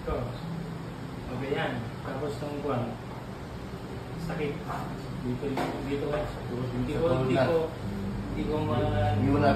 Ito. Okay yan. Tapos itong buwan. Sakit. Dito nga sa tuhod. Hindi ko mauna.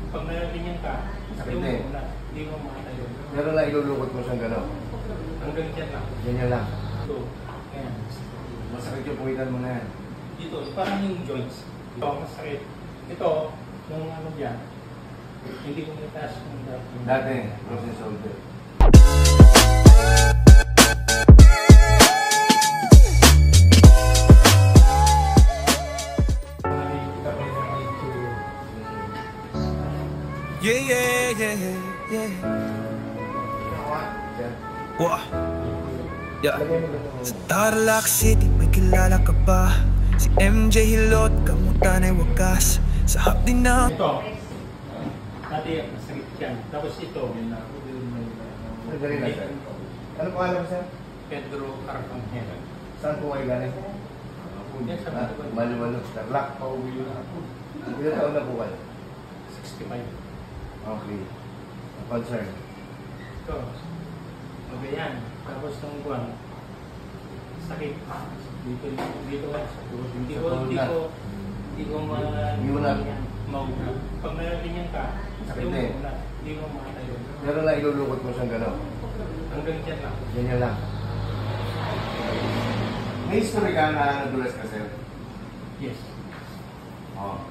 Pag nalalinyan ka, sakit eh. Hindi ko makatayo. Pero na ilulukot mo siyang gano'n. Hanggang dyan lang. Ganyan lang. Ito. Ayan. Masakit yung puwitan mo na yan. Dito, parang yung joints. Ito, masakit. Ito, nung ano dyan, hindi ko nataas ng Dati, frozen shoulder. Yeah. Wah. Yeah. Sa Tarlac City, may kilala ka ba? Si MJ Hilot, kamutan ay wakas. Sa hapdi na ito, dati masakit yan. Tapos ito, Dali lang, sir. Ano po alam, sir? Pedro Carpangel. Saan po kayo galing? Yan sa Maluwalo. Tarlac. Ilan taon na po kayo? 65. Okay. Concern. Ito, okay yan. Tapos itong buwan, sakit. Dito nga sa tuhod. Hindi ko mauna. Pag nalalinyan ka, sakit eh. Hindi ko makatayo. Pero na ilulukot mo siyang gano'n. Hanggang dyan lang. Ganyan lang. May history ka na nadulas ka, sir? Yes. Oo.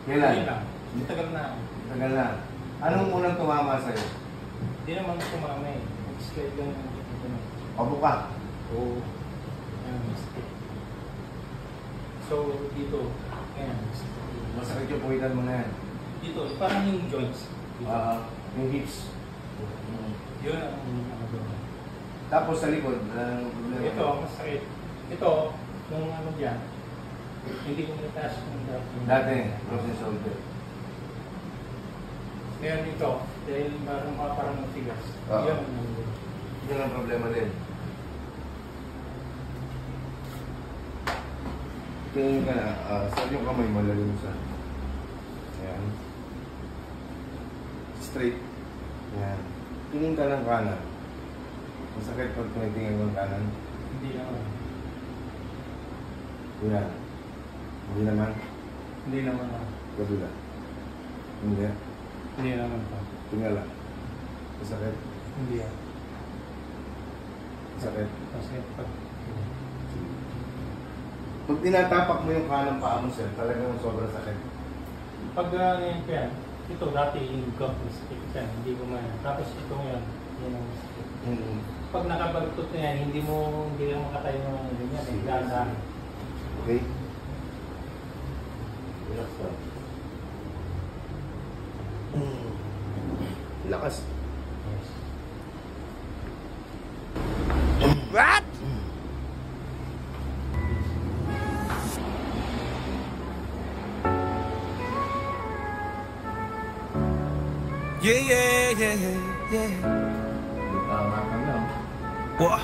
Hindi Kailan? lang. Tagal na. Tagal na. Anong unang tumama sa'yo? Hindi naman sumama eh. Straight lang yung ito. Opo ka. Oo. Ayan, sakit. So, dito. Ayan. Masakit yung puwitan mo na yan. Dito, parang yung joints. Yung hips. Yun ang ano doon. Tapos sa likod, problema. Ito, masakit. Ito, nung ano dyan, hindi ko nataas ng Dati, frozen shoulder. Ngayon ito, dahil parang matigas. Oo. Yan ang ano. Yan ang problema din. Tingin ka na, saan yung kamay mo lalo sa? Ayan. Straight. Ayan. Tingin ka ng kanan. Masakit pag tinitingin mo ng kanan. Hindi naman. Ayan. Hindi naman. Hindi naman ako. Kabila. Hindi. Hindi naman pa. Tingala. Masakit. Hindi ako. Masakit. Kasi pag... Pag tinatapak mo yung kanang paa mo, sir, talagang sobrang sakit. Pag ngayon ko yan, ito dati yung gum masakit yan. Hindi ko man. Tapos ito ngayon, yan ang masakit. Pag nakabaltot na yan, hindi ka makatayo ng ganyan. Nagdadaan. Okay? Relax lang. Lakas. Yes. What? Yeah. Tama ka na. Wah.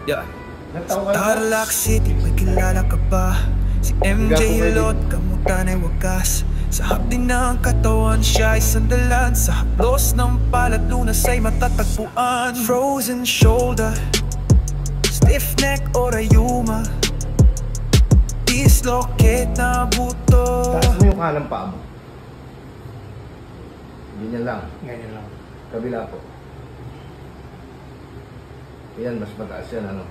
Yeah. Nagtawa ka na. Tarlac City, may kilala ka ba? Si MJ Hilot, kamutan ay wakas. Sa hapdi ng katawan, siya ay sandalan. Sa haplos ng palad, lunas ay matatagpuan. Frozen shoulder, stiff neck o rayuma, dislocate na buto. Taas mo yung kanang paa mo. Ganyan lang. Ganyan lang. Kabila po. Yan, mas mataas yan, ano?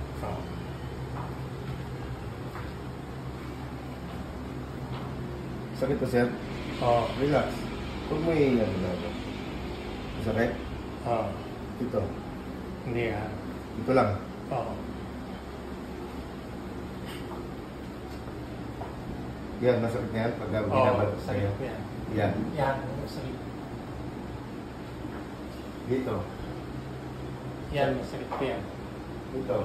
Sakit pa, sir? Oo. Relax. Huwag mo iingat na ito. Sakit? Oo. Ito. Hindi ah. Ito lang. Oo. Yan, masakit na yan pag binabalot sa'yo. Sakit yan. Yan. Yan, masakit. Dito. Yan, masakit pa yan. Dito.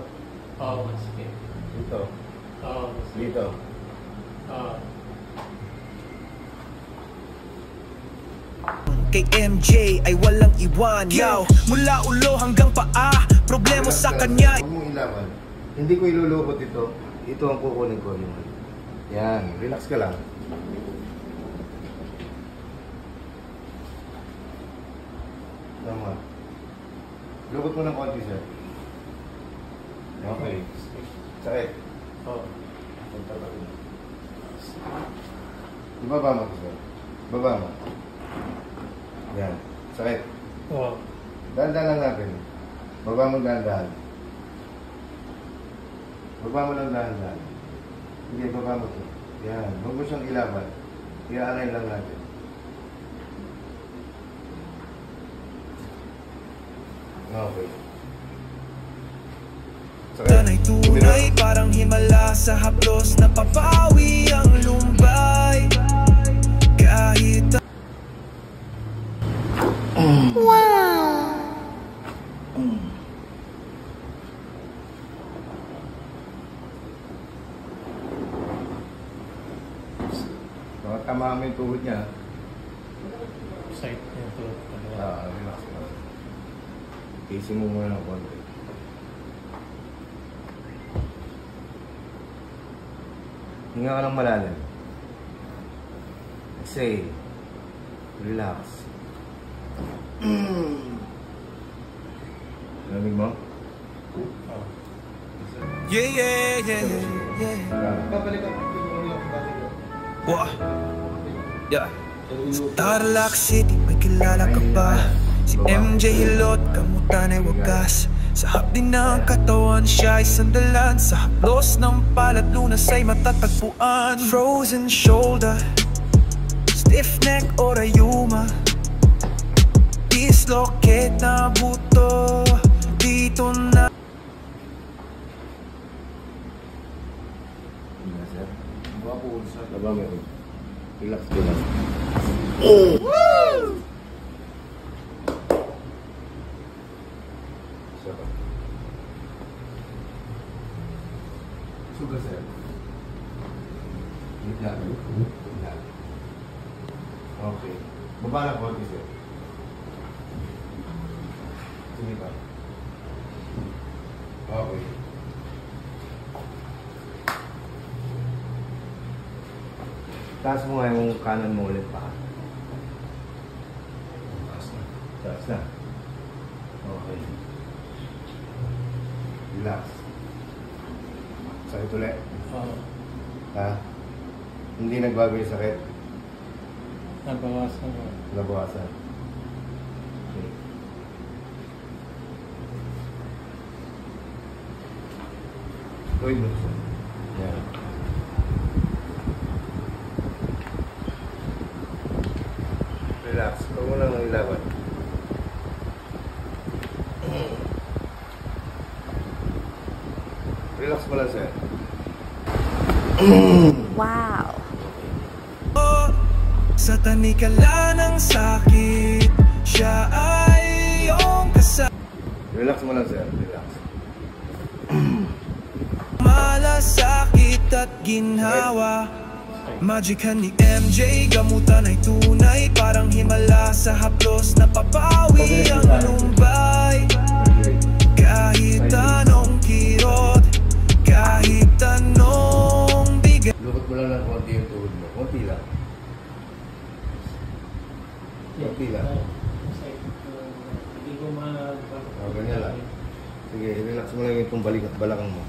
Oo, masakit. Dito. Oo, masakit. Dito. Oo. Kay MJ ay walang iwan. Yo, mula ulo hanggang paa, problema sa kanya. Huwag mong ilawan. Hindi ko ilulukot ito. Ito ang kukunin ko. Yan. Relax ka lang. Tama. Lukot mo ng konti, sir. Okay. Sakit. Oo. Ibaba mo, sir. Ibaba mo. Yan. Sakit. Oo. Dahan-dahan lang natin. Baba mo dahan-dahan. Baba mo lang dahan-dahan. Hindi, baba mo ito. Yan. Huwag mo siyang ilaban. I-align lang natin. Okay. Tanay tunay, parang himala sa haplos. Napapawi ang lumbay. Kahit Tama mo yung tuhod niya. Side niya ito. Relax lang. Casing mo muna ng konti. Hinga ka ng malalim. Exhale. Relax. Lamig mo? Oo. yeah. Babalik ako. Yung balik ko. Wah. Yeah. Tarlac City, may kilala ka ba? Si MJ Hilot, kamutan ay wagas. Sa hapdi ng katawan, siya ay sandalan. Sa haplos ng palad, lunas ay matatagpuan. Frozen shoulder, stiff neck o rayuma. Dislocate na buto, dito na. Baba mo yun. Relax, relax. Saka. Suga, sir. Gitna. Gitna. Okay. Baba na konti, sir. Sige pa. Okay. Taas mo nga yung kanan mo ulit pa. Taas na. Taas na. Okay. Relax. Sakit ulit. Oo. Ha? Hindi nagbago yung sakit. Nabawasan ko. Nabawasan. Okay. Tuwid mo siya. Yan. Relax. Huwag mo lang ilaban. Relax mo lang, sir. Wow. Sa tanikala ng sakit, siya ay iyong kasama. Relax mo lang, sir. Relax. Malasakit at ginhawa. Magican ni MJ, gamutan ay tunay. Parang himala sa haplos, napapawi ang lumbay. Kahit anong kirot, kahit anong bigat. Lukot mo lang ng konti yung tuhod mo. Konti lang. Konti lang. Hindi ko Ganyan lang. Sige, relax mo lang itong balakang mo.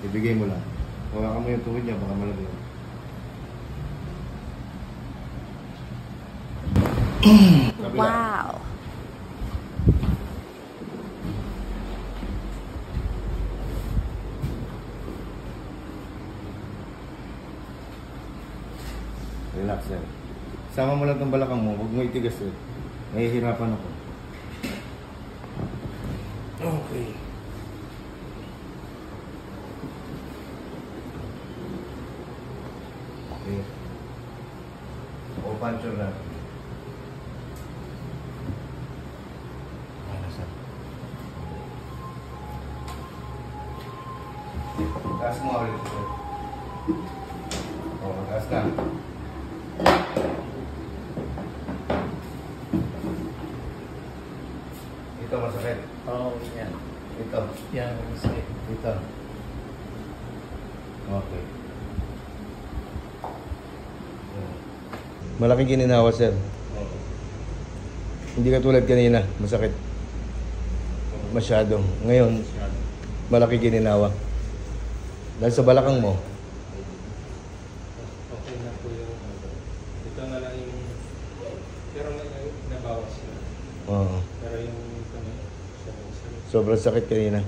Ibigay mo lang. Hawakan mo yung tuhod niya, baka malagyan. Wow. Relax, sir. Sama mo lang itong balakang mo. Huwag mo itigas, sir. Nahihirapan ako. Okay. Okay. O, puncture na. Ano, sir? Taas mo ulit, sir. O, taas na. Ito masakit. Oo, yan. Ito. Yan, masakit. Ito. Okay. Malaking gininawa, sir. Hindi ka tulad kanina. Masakit. Masyado. Ngayon, malaki gininawa. Dahil sa balakang mo, Okay na po yung ito na lang yung pero nabawas na. oo, Pero yung sobrang sakit kanina.